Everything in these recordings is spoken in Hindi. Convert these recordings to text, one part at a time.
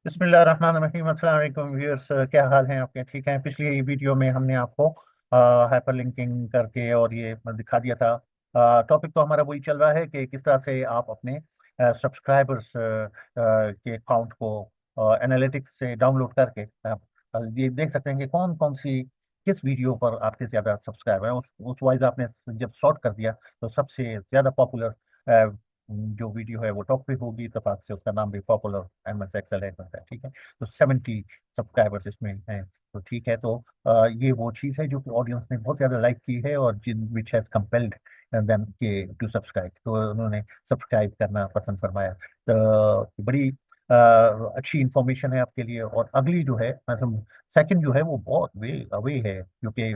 बिस्मिल्लाहिर्रहमानिर्रहीम। अस्सलाम वालेकुम व्यूअर्स, क्या हाल हैं आपके? ठीक हैं? पिछली वीडियो में हमने आपको हाइपरलिंकिंग करके और ये दिखा दिया था। टॉपिक तो हमारा वही चल रहा है कि किस तरह से आप अपने सब्सक्राइबर्स के अकाउंट को एनालिटिक्स से डाउनलोड करके आप ये देख सकते हैं कि कौन कौन सी किस वीडियो पर आपके ज़्यादा सब्सक्राइबर हैं। उस वाइज आपने जब सॉर्ट कर दिया तो सबसे ज़्यादा पॉपुलर जो वीडियो है वो टॉप पे होगी, इत्तेफाक से उसका नाम भी पॉपुलर MS एक्सेल है। ठीक है, तो 70 सब्सक्राइबर्स इसमें हैं। तो ठीक है, तो ये वो चीज़ है जो कि ऑडियंस ने बहुत ज़्यादा लाइक की है और जिन विच हैज़ कंपेल्ड देम के टू सब्सक्राइब, तो उन्होंने सब्सक्राइब करना पसंद फरमाया। तो बड़ी अच्छी इंफॉर्मेशन है आपके लिए। और अगली जो है मतलब सेकंड जो है वो बहुत वे अवे है, क्योंकि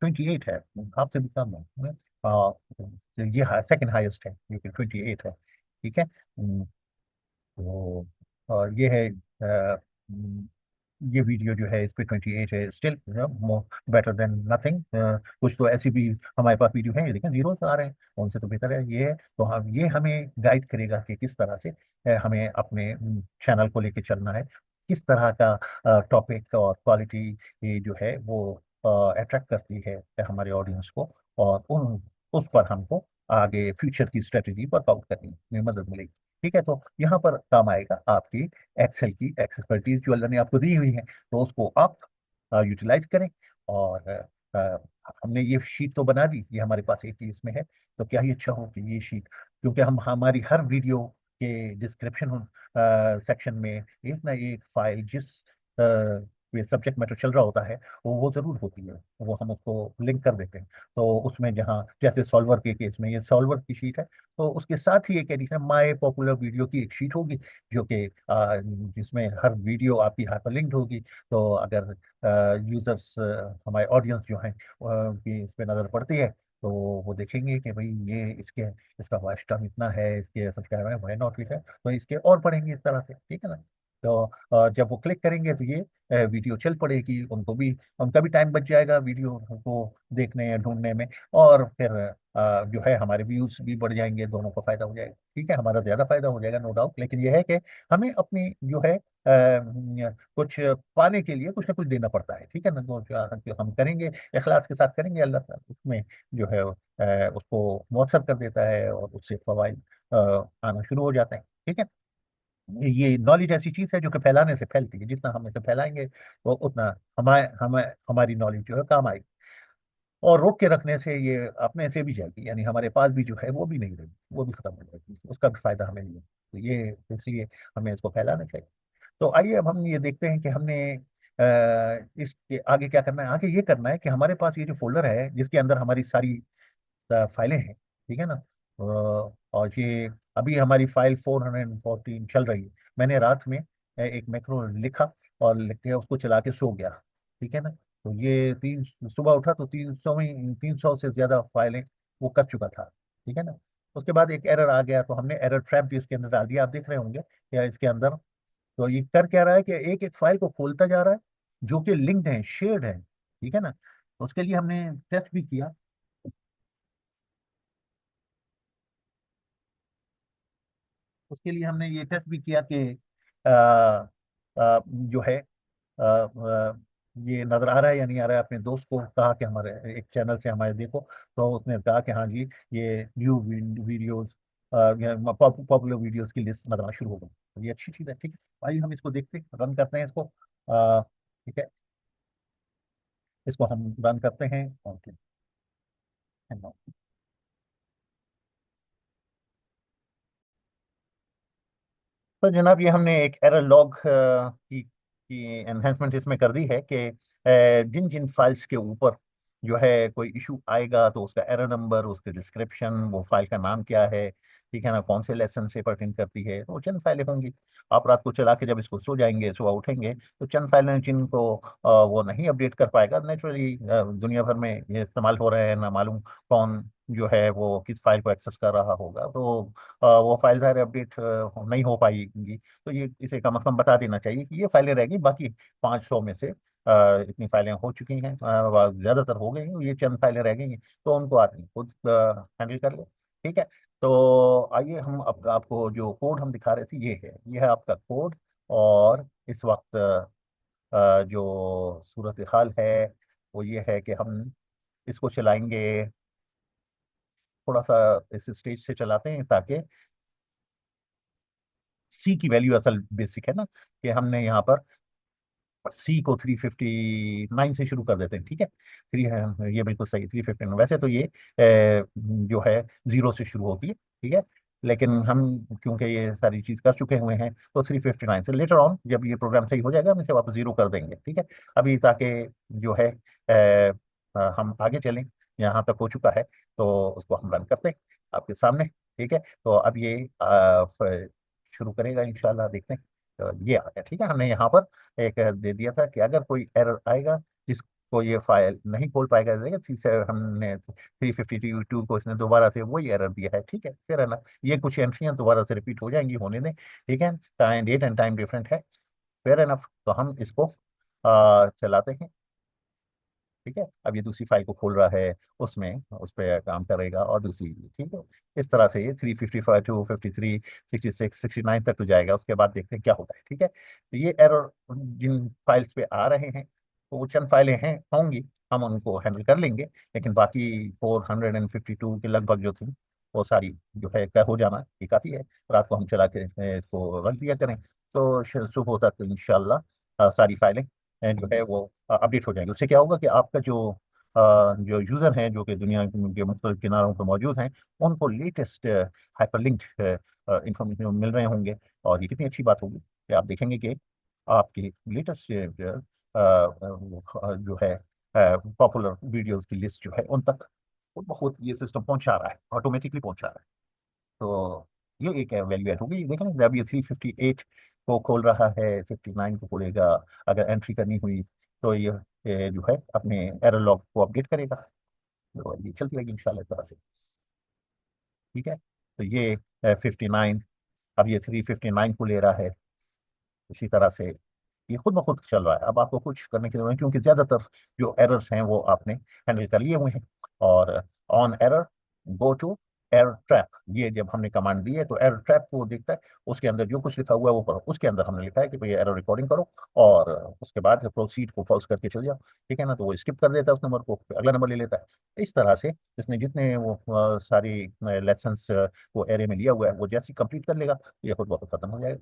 28 है, आपसे भी कम है। तो ये सेकंड हाईएस्ट है, ये 28 है। ठीक है। तो और ये है ये वीडियो जो है इस पे 28 है, स्टिल बेटर देन नथिंग। कुछ तो ऐसी भी हमारे पास वीडियो है, ये देखें जीरो आ रहे हैं, उनसे तो बेहतर है ये है। तो हम ये हमें गाइड करेगा कि किस तरह से हमें अपने चैनल को लेके चलना है, किस तरह का टॉपिक और क्वालिटी ये जो है वो अट्रैक्ट करती है हमारे ऑडियंस को, और उस पर हमको आगे फ्यूचर की स्ट्रेटेजी वर्कआउट करने में मदद मिलेगी। ठीक है, तो यहाँ पर काम आएगा आपकी एक्सेल की एक्सपर्टीज जो अल्लाह ने आपको दी हुई है, तो उसको आप यूटिलाइज करें। और हमने ये शीट तो बना दी, ये हमारे पास एक ही इसमें है। तो क्या ही अच्छा हो कि ये शीट, क्योंकि हम हमारी हर वीडियो के डिस्क्रिप्शन सेक्शन में एक ना एक फाइल जिस सब्जेक्ट मैटर चल रहा होता है वो जरूर होती है, वो हम उसको लिंक कर देते हैं। तो उसमें जहाँ जैसे सॉल्वर के केस में ये सॉल्वर की शीट है, तो उसके साथ ही एक एडिशन माय पॉपुलर वीडियो की एक शीट होगी, जो कि जिसमें हर वीडियो आपकी हाइपरलिंक्ड होगी। तो अगर यूजर्स हमारे ऑडियंस जो हैं की इस पे नज़र पड़ती है, तो वो देखेंगे कि भाई ये इसका वॉच टाइम इतना है, इसके सब्सक्राइबर है, वाई नॉट इट है, तो इसके और पढ़ेंगे इस तरह से। ठीक है ना। तो जब वो क्लिक करेंगे तो ये वीडियो चल पड़ेगी, उनका भी टाइम बच जाएगा वीडियो को देखने या ढूंढने में। और फिर जो है हमारे व्यूज भी बढ़ जाएंगे, दोनों को फायदा हो जाएगा। ठीक है, हमारा ज्यादा फायदा हो जाएगा नो डाउट, लेकिन यह है कि हमें अपनी जो है कुछ पाने के लिए कुछ ना कुछ देना पड़ता है। ठीक है ना, तो जो हम करेंगे इखलास के साथ करेंगे, अल्लाह ताला उसमें जो है उसको मौसर कर देता है और उससे फवाइद आना शुरू हो जाते हैं। ठीक है, ये नॉलेज ऐसी चीज है जो कि फैलाने से फैलती है, जितना हम इसे फैलाएंगे तो उतना हमारी नॉलेज जो है काम आएगी। और रोक के रखने से ये अपने से भी जाएगी, यानी हमारे पास भी जो है वो भी नहीं रहेगी, वो भी खत्म हो जाएगी, उसका भी फायदा हमें नहीं है। तो ये इसलिए हमें इसको फैलाना चाहिए। तो आइए अब हम ये देखते हैं कि हमने इसके आगे क्या करना है। आगे ये करना है कि हमारे पास ये जो फोल्डर है जिसके अंदर हमारी सारी फाइलें हैं, ठीक है ना। और ये अभी हमारी फाइल 414 चल रही है। मैंने रात में एक मैक्रो लिखा और लिख के उसको चला के सो गया। ठीक है ना। तो ये तीन सुबह उठा तो 300 से ज्यादा फाइलें वो कर चुका था। ठीक है ना। उसके बाद एक एरर आ गया, तो हमने एरर ट्रैप भी उसके अंदर डाल दिया, आप देख रहे होंगे या इसके अंदर। तो ये कर क्या रहा है कि एक एक फाइल को खोलता जा रहा है जो कि लिंक्ड है, शेयर्ड है। ठीक है ना। तो उसके लिए हमने टेस्ट भी किया। उसके लिए हमने ये टेस्ट भी किया कि आ, जो है ये नजर आ रहा है या नहीं आ रहा है। अपने दोस्त को कहा कि हमारे एक चैनल से हमारे देखो, तो उसने कहा कि हाँ जी, ये न्यू वीडियोस पॉपुलर वीडियोस की लिस्ट नजर आना शुरू हो गई। तो ये अच्छी चीज़ है। ठीक है, आइए हम इसको देखते हैं, रन करते हैं इसको। ठीक है, इसको हम रन करते हैं। ओके, तो जनाब ये हमने एक एरर लॉग की एनहेंसमेंट इसमें कर दी है कि जिन जिन फाइल्स के ऊपर जो है कोई इशू आएगा तो उसका एरर नंबर, उसके डिस्क्रिप्शन, वो फाइल का नाम क्या है, ठीक है ना, कौन से लेसन से पर्टेन करती है, तो चंद फाइलें होंगी। आप रात को चला के जब इसको सो जाएंगे, सुबह उठेंगे तो चंद फाइलें जिनको वो नहीं अपडेट कर पाएगा, नेचुरली दुनिया भर में ये इस्तेमाल हो रहे हैं, ना मालूम कौन जो है वो किस फाइल को एक्सेस कर रहा होगा, तो वो फाइल ज़ाहिर अपडेट नहीं हो पाएंगी। तो ये इसे कम अज कम बता देना चाहिए कि ये फाइलें रहेगी, बाकी 500 में से इतनी फाइलें हो चुकी हैं, ज़्यादातर हो गई हैं, ये चंद फाइलें रह गई हैं, तो उनको आदमी खुद हैंडल कर ले। ठीक है। तो आइए हम अब आपको जो कोड हम दिखा रहे थे ये है आपका कोड। और इस वक्त जो सूरत हाल है वो ये है कि हम इसको चलाएंगे, थोड़ा सा इस स्टेज से चलाते हैं ताकि सी की वैल्यू असल बेसिक है ना, कि हमने यहाँ पर सी को 359 से शुरू कर देते हैं, ठीक है। थ्री है, ये बिल्कुल सही, 359। वैसे तो ये जो है जीरो से शुरू होती है, ठीक है। लेकिन हम क्योंकि ये सारी चीज कर चुके हुए हैं तो 359 से लेटर ऑन जब ये प्रोग्राम सही हो जाएगा हम इसे वापस जीरो कर देंगे, ठीक है। अभी ताकि जो है हम आगे चलें, यहाँ तक हो चुका है तो उसको हम रन करते हैं आपके सामने, ठीक है। तो अब ये शुरू करेगा इंशाल्लाह, देखते हैं। तो ये आ गया, ठीक है। हमने यहाँ पर एक दे दिया था कि अगर कोई एरर आएगा जिसको ये फाइल नहीं खोल पाएगा, देगा से हमने 352 को इसने दोबारा से वही एरर दिया है, ठीक है। फिर है ना, ये कुछ एंट्रियां दोबारा से रिपीट हो जाएंगी, होने दें, ठीक है। Time, date and time different है, फेयर एनफ। तो हम इसको चलाते हैं, ठीक है। अब ये दूसरी फाइल को खोल रहा है, उसमें उस पर काम करेगा और दूसरी, ठीक है। इस तरह से ये 355 टू 53 66 69 तक तो जाएगा, उसके बाद देखते हैं क्या होता है, ठीक है। तो ये एरर जिन फाइल्स पे आ रहे हैं तो वो चंद फाइलें हैं होंगी, हम उनको हैंडल कर लेंगे। लेकिन बाकी 452 के लगभग जो थी वो सारी जो है कर हो जाना ये काफ़ी है। रात को हम चला के इसको रख दिया करें तो सुबह तक इंशाल्लाह सारी फाइलें जो है वो अपडेट हो जाएंगे। उससे क्या होगा कि आपका जो यूज़र हैं जो कि दुनिया के मुख्तलिफ किनारों पर मौजूद हैं उनको लेटेस्ट हाइपरलिंक्ड इंफॉर्मेशन मिल रहे होंगे। और ये कितनी अच्छी बात होगी कि आप देखेंगे कि आपकी लेटेस्ट जो है पॉपुलर वीडियोस की लिस्ट जो है उन तक वो बहुत ये सिस्टम पहुंचा रहा है, ऑटोमेटिकली पहुंचा रहा है। तो ये एक वैल्यू ऐड होगी। देखें जब ये 358 को खोल रहा है, 59 को खोलेगा, अगर एंट्री करनी हुई तो ये जो है अपने एरर लॉग को अपडेट करेगा। तो ये चलती रहेगी इंशाल्लाह इस तरह से, ठीक है। तो ये 59, अब ये 359 को ले रहा है, इसी तरह से ये खुद ब खुद चल रहा है। अब आपको कुछ करने की जरूरत नहीं क्योंकि ज्यादातर जो एरर्स हैं वो आपने हैंडल कर लिए हुए हैं। और on error go to error trap, ये जब हमने कमांड दी है तो एरर ट्रैप को वो देखता है, उसके अंदर जो कुछ लिखा हुआ है वो पढ़ो। उसके अंदर हमने लिखा है कि भाई एरर रिकॉर्डिंग करो और उसके बाद प्रोसीड को फॉल्स करके चल जाओ, ठीक है ना। तो वो स्किप कर देता है उस नंबर को, फिर अगला नंबर ले लेता है। इस तरह से इसने जितने वो सारी लेसन्स वो एरे में लिया हुआ है वो जैसे ही कंप्लीट कर लेगा ये खुद बहुत खत्म हो जाएगा।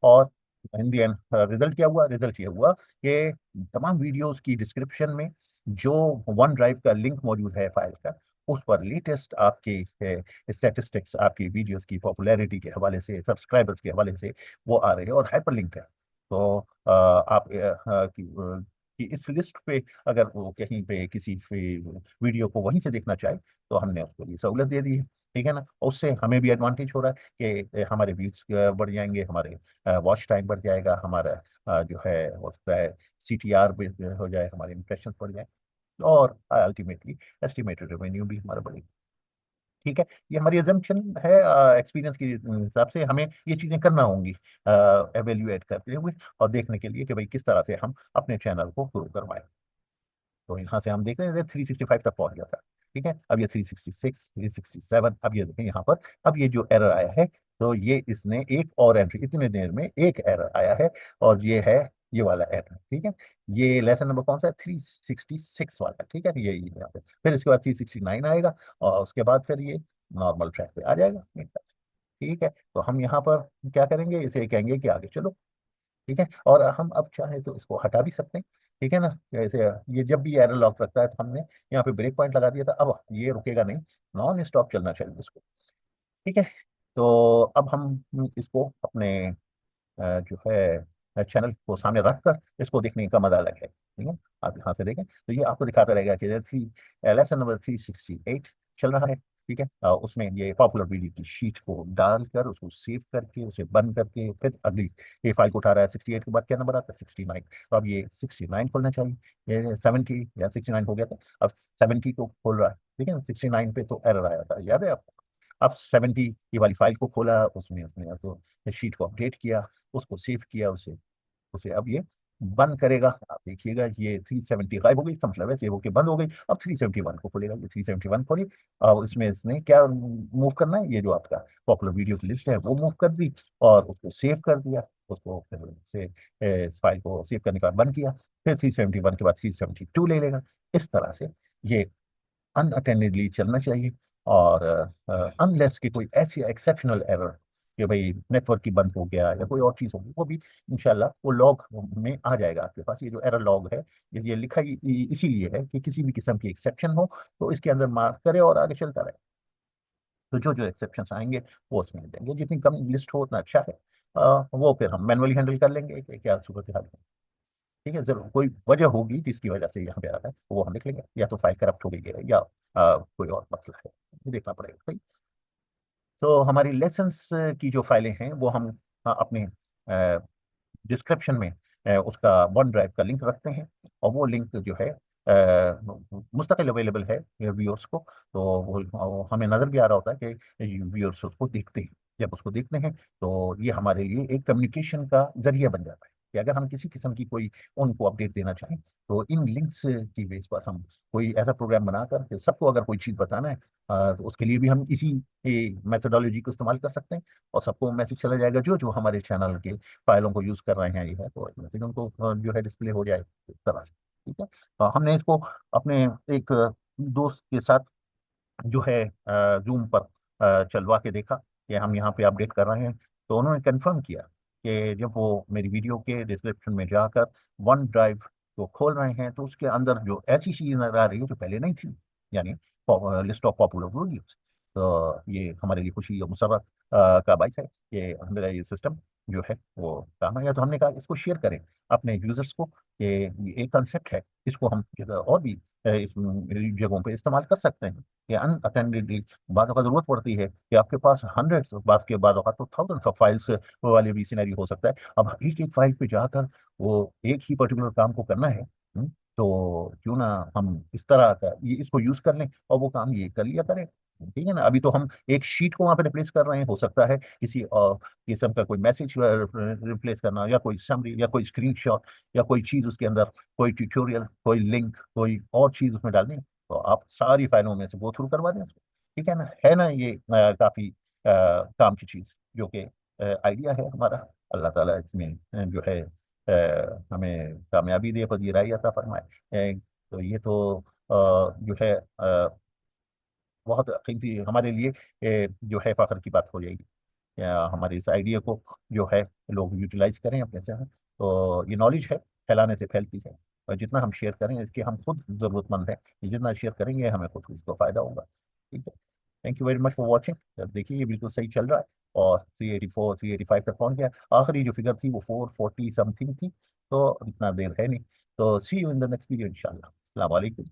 और इन दी एंड रिजल्ट क्या हुआ? रिजल्ट ये हुआ कि तमाम वीडियोस की डिस्क्रिप्शन में जो वन ड्राइव का लिंक मौजूद है फाइल का, उस पर लेटेस्ट आपके स्टैटिस्टिक्स, आपकी वीडियोस की पॉपुलैरिटी के हवाले से, सब्सक्राइबर्स के हवाले से वो आ रहे हैं और हाइपर लिंक है। तो आप कि इस लिस्ट पे अगर वो कहीं पे किसी वीडियो को वहीं से देखना चाहे तो हमने उसको ये सहूलत दे दी है, ठीक है ना। और उससे हमें भी एडवांटेज हो रहा है कि हमारे व्यूज बढ़ जाएंगे, हमारे वॉच टाइम बढ़ जाएगा, हमारा जो है हो सकता है CTR भी हो जाए, हमारे इंप्रेशन बढ़ जाए और अल्टीमेटली एस्टिमेटेड रेवेन्यू भी हमारा बढ़ेगा, ठीक है। ये हमारी एजम्पशन है, एक्सपीरियंस के हिसाब से हमें ये चीज़ें करना होंगी एवेल्युएट करते हुए और देखने के लिए कि भाई किस तरह से हम अपने चैनल को ग्रो करवाएं। तो यहाँ से हम देखते हैं 365 तक पहुंच गया था, ठीक है। अब ये 366, 367, अब ये देखें यहाँ पर, अब ये जो एरर आया है तो ये इसने एक और एंट्री, इतने देर में एक एरर आया है और ये है ये वाला एरर, ठीक है। ये लेसन नंबर कौन सा है? 366 वाला, ठीक है। ये यहाँ पे फिर इसके बाद 369 आएगा और उसके बाद फिर ये नॉर्मल ट्रैक पे आ जाएगा, ठीक है। तो हम यहाँ पर क्या करेंगे, इसे कहेंगे कि आगे चलो, ठीक है। और हम अब चाहे तो इसको हटा भी सकते हैं, ठीक है ना। जैसे ये जब भी एरर लॉक रखता है तो हमने यहाँ पे ब्रेक पॉइंट लगा दिया था, अब ये रुकेगा नहीं, नॉन स्टॉप चलना चाहिए इसको, ठीक है। तो अब हम इसको अपने जो है चैनल को सामने रख कर इसको देखने का मजा अलग है, ठीक है। आप यहाँ से देखें तो ये आपको दिखाता रहेगा कि थ्री लेसन नंबर 368 चल रहा है, ठीक है। उसमें ये पॉपुलर वीडियो की शीट को डालकर उसको सेव करके उसे बंद करके फिर अगली ये फाइल को उठा रहा है। 68 के बाद क्या नंबर आता है? 69। तो अब ये 69 खोलना चाहिए, ये 70 या 69 हो गया था, अब 70 को खोल रहा है, ठीक है। 69 पे तो एरर आया था, याद है आपको। अब 70 ये वाली फाइल को खोला, उसमें उसने तो शीट को अपडेट किया, उसको सेव किया, उसे उसे अब ये बंद करेगा, आप देखिएगा ये 375 हो गई, इसका मतलब है सेव होके बंद हो गई। अब 371 को खोलेगा, ये 371 खोली। अब इसमें इसने क्या मूव करना है, ये जो आपका पॉपुलर वीडियो की लिस्ट है वो मूव कर दी और उसको सेव कर दिया। उसको फिर से इस फाइल को सेव करने के बाद बंद किया। फिर 371 के बाद 372 ले लेगा। इस तरह से ये अनअटेंडेडली चलना चाहिए। और अनलेस कि कोई ऐसी एक्सेप्शनल एरर कि भाई नेटवर्क की बंद हो गया या कोई और चीज़ होगी, वो भी इंशाल्लाह वो लॉग में आ जाएगा आपके पास। ये जो एरर लॉग है ये लिखा इसीलिए है कि किसी भी किस्म की एक्सेप्शन हो तो इसके अंदर मार्क करे और आगे चलता रहे। तो जो जो एक्सेप्शन आएंगे वो उसमें मिल जाएंगे। जितनी कम लिस्ट हो उतना अच्छा है। वो फिर हम मैनुअली हैंडल कर लेंगे कि क्या सूरत हाल है। ठीक है, जरूर कोई वजह होगी जिसकी वजह से यहाँ पे आ रहा है, तो वो हम देख लेंगे। या तो फाइल करप्ट हो गई है या कोई और मसला है, ये देखना पड़ेगा। सही। तो हमारी लेसन्स की जो फाइलें हैं वो हम अपने डिस्क्रिप्शन में उसका वन ड्राइव का लिंक रखते हैं। और वो लिंक जो है मुस्तकिल अवेलेबल है व्यूअर्स को। तो वो हमें नज़र भी आ रहा होता है कि व्यूअर्स उसको देखते हैं। जब उसको देखते हैं तो ये हमारे लिए एक कम्युनिकेशन का जरिया बन जाता है कि अगर हम किसी किस्म की कोई उनको अपडेट देना चाहें तो इन लिंक्स की बेस पर हम कोई ऐसा प्रोग्राम बनाकर कि सबको अगर कोई चीज़ बताना है तो उसके लिए भी हम इसी मेथोडोलॉजी को इस्तेमाल कर सकते हैं। और सबको मैसेज चला जाएगा जो जो हमारे चैनल के फाइलों को यूज कर रहे हैं, ये है तो मैसेज उनको जो है डिस्प्ले हो जाए इस तरह से। ठीक है। हमने इसको अपने एक दोस्त के साथ जो है जूम पर चलवा के देखा कि हम यहाँ पे अपडेट कर रहे हैं। तो उन्होंने कंफर्म किया कि जब वो मेरी वीडियो के डिस्क्रिप्शन में जाकर वन ड्राइव को खोल रहे हैं तो उसके अंदर जो ऐसी चीज नजर आ रही है जो पहले नहीं थी, यानी लिस्ट ऑफ पॉपुलर वीडियोस। तो ये हमारे लिए खुशी और मुसर्रत का बाइस है कि मेरा ये सिस्टम जो है वो काम है। तो हमने कहा इसको शेयर करें अपने यूजर्स को कि ये एक कंसेप्ट है, इसको हम और भी इस जगहों पे इस्तेमाल कर सकते हैं। ये अनअटेंडेडली बातों का जरूरत पड़ती है कि आपके पास हंड्रेड्स बात के बाद तो थाउजेंड्स ऑफ फाइल्स वाले भी सिनेरियो हो सकता है। अब एक एक फाइल पे जाकर वो एक ही पर्टिकुलर काम को करना है। तो क्यों ना हम इस तरह का ये इसको यूज कर लें और वो काम ये कर लिया करें। ठीक है ना। अभी तो हम एक शीट को वहां पे रिप्लेस कर रहे हैं, हो सकता है किसी किस्म का कोई मैसेज रिप्लेस करना या कोई समरी या कोई स्क्रीनशॉट या कोई चीज उसके अंदर, कोई ट्यूटोरियल, कोई लिंक, कोई और चीज उसमें डालनी है, तो आप सारी फाइलों में से गो थ्रू करवा दें उसको। ठीक है ना ये काफी काम की चीज जो कि आइडिया है हमारा। अल्लाह ताला इसमें जो है हमें कामयाबी दे, पजीराई अता फरमाए। तो ये तो जो है बहुत कीमती हमारे लिए जो है फख्र की बात हो जाएगी। हमारे इस आइडिया को जो है लोग यूटिलाइज करें अपने से। तो ये नॉलेज है, फैलाने से फैलती है। और जितना हम शेयर करें इसके हम खुद ज़रूरतमंद हैं। जितना शेयर करेंगे हमें खुद इसको फ़ायदा होगा। ठीक है। Thank you very much for watching. देखिए ये बिल्कुल सही चल रहा है और 384 385 तक पहुंच गया। आखिरी जो फिगर थी वो 440 समथिंग थी। तो इतना देर है नहीं। तो see you in the next video इंशाल्लाह। अस्सलाम वालेकुम।